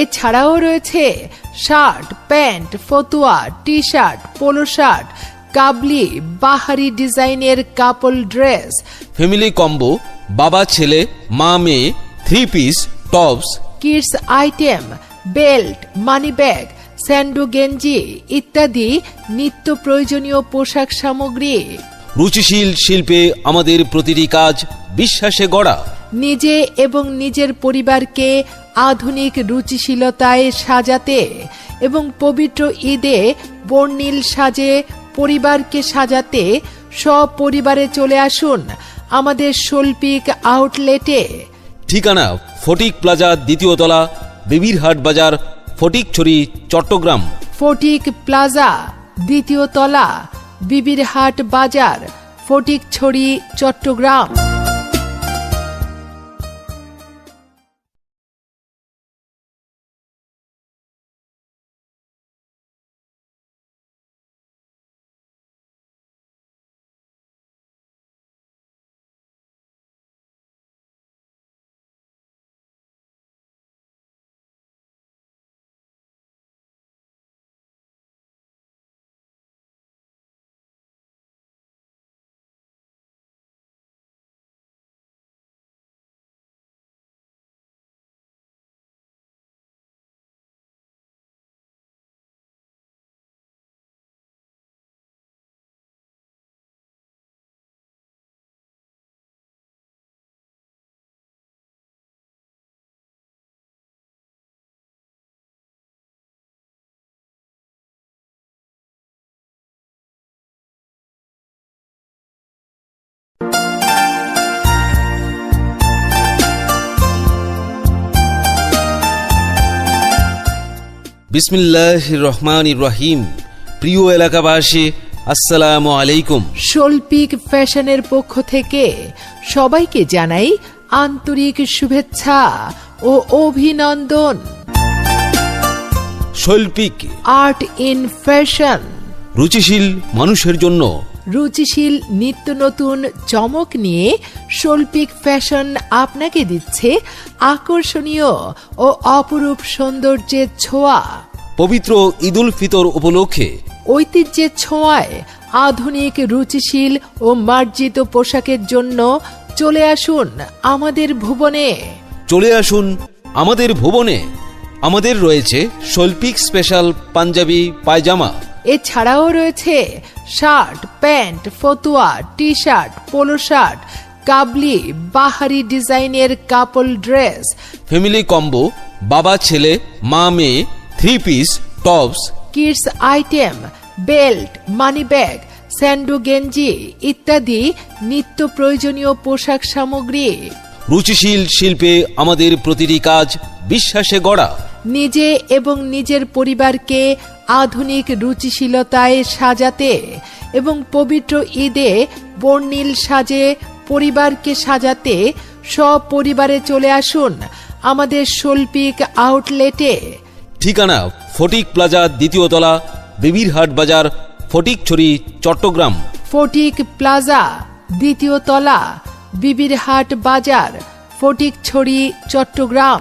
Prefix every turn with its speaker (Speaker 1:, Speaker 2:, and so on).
Speaker 1: এছাড়াও রয়েছে shirt, pant, ফতুয়া, টি শার্ট, পোলো শার্ট, কাবলি, বাহারি ডিজাইনের কাপল ড্রেস,
Speaker 2: ফ্যামিলি কম্বো, বাবা ছেলে মা মেয়ে, 3 piece, tops,
Speaker 1: kids item, belt, money bag, স্যান্ডো গেঞ্জি ইত্যাদি নিত্য প্রয়োজনীয় পোশাক সামগ্রী।
Speaker 2: রুচিশীল শিল্পে আমাদের প্রতিটি কাজ বিশ্বাসে গড়া।
Speaker 1: নিজে এবং নিজের পরিবারকে আধুনিক রুচিশীলতায় সাজাতে এবং পবিত্র ঈদে বর্ণিল সাজে পরিবারকে সাজাতে সপরিবারে চলে আসুন আমাদের শৈল্পিক আউটলেটে।
Speaker 2: ঠিকানা ফটিক প্লাজা, 2য় তলা, বেবির হাট বাজার, ফটিকছড়ি, চট্টগ্রাম।
Speaker 1: ফটিক প্লাজা, 2য় তলা, বিবির হাট বাজার, ফটিকছড়ি, চট্টগ্রাম।
Speaker 2: বিসমিল্লাহির রহমানির রহিম। প্রিয় এলাকাবাসী, আসসালামু আলাইকুম।
Speaker 1: শৈল্পিক ফ্যাশনের পক্ষ থেকে সবাইকে জানাই আন্তরিক শুভেচ্ছা ও অভিনন্দন।
Speaker 2: শৈল্পিক
Speaker 1: আর্ট ইন ফ্যাশন,
Speaker 2: রুচিশীল মানুষের জন্য
Speaker 1: রুচিশীল নিত্য নতুন চমক নিয়ে শৈল্পিক ফ্যাশন আপনাকে দিচ্ছে আকর্ষণীয় ও অপরূপ সৌন্দর্যের ছোঁয়া।
Speaker 2: পবিত্র ঈদুল ফিতর উপলক্ষে
Speaker 1: ঐতিহ্যের ছোঁয়ায় আধুনিক রুচিশীল ও মার্জিত পোশাকের জন্য চলে আসুন আমাদের ভুবনে।
Speaker 2: চলে আসুন আমাদের ভুবনে। আমাদের রয়েছে শৈল্পিক স্পেশাল পাঞ্জাবি, পায়জামা।
Speaker 1: এছাড়াও রয়েছে শার্ট, প্যান্ট, ফতুয়া, টি শার্ট, পোলো শার্ট, কাবলি, বাহারি ডিজাইনের কাপল ড্রেস,
Speaker 2: ফ্যামিলি কম্বো, বাবা ছেলে মা মেয়ে, 3 piece, tops,
Speaker 1: kids item, belt, money bag, স্যান্ডো গেঞ্জি ইত্যাদি নিত্য প্রয়োজনীয় পোশাক সামগ্রী।
Speaker 2: রুচিশীল শিল্পে আমাদের প্রতিটি কাজ বিশ্বাসে গড়া।
Speaker 1: নিজে এবং নিজের পরিবারকে আধুনিক রুচিশীলতায় সাজাতে এবং পবিত্র ঈদে বর্ণিল সাজে পরিবারকে সাজাতে সপরিবারে চলে আসুন আমাদের শৈল্পিক আউটলেটে।
Speaker 2: ঠিকানা ফটিক প্লাজা, 2য় তলা, বেবির হাট বাজার, ফটিকছড়ি, চট্টগ্রাম।
Speaker 1: ফটিক প্লাজা, 2য় তলা, বিবির হাট বাজার, ফটিকছড়ি, চট্টগ্রাম।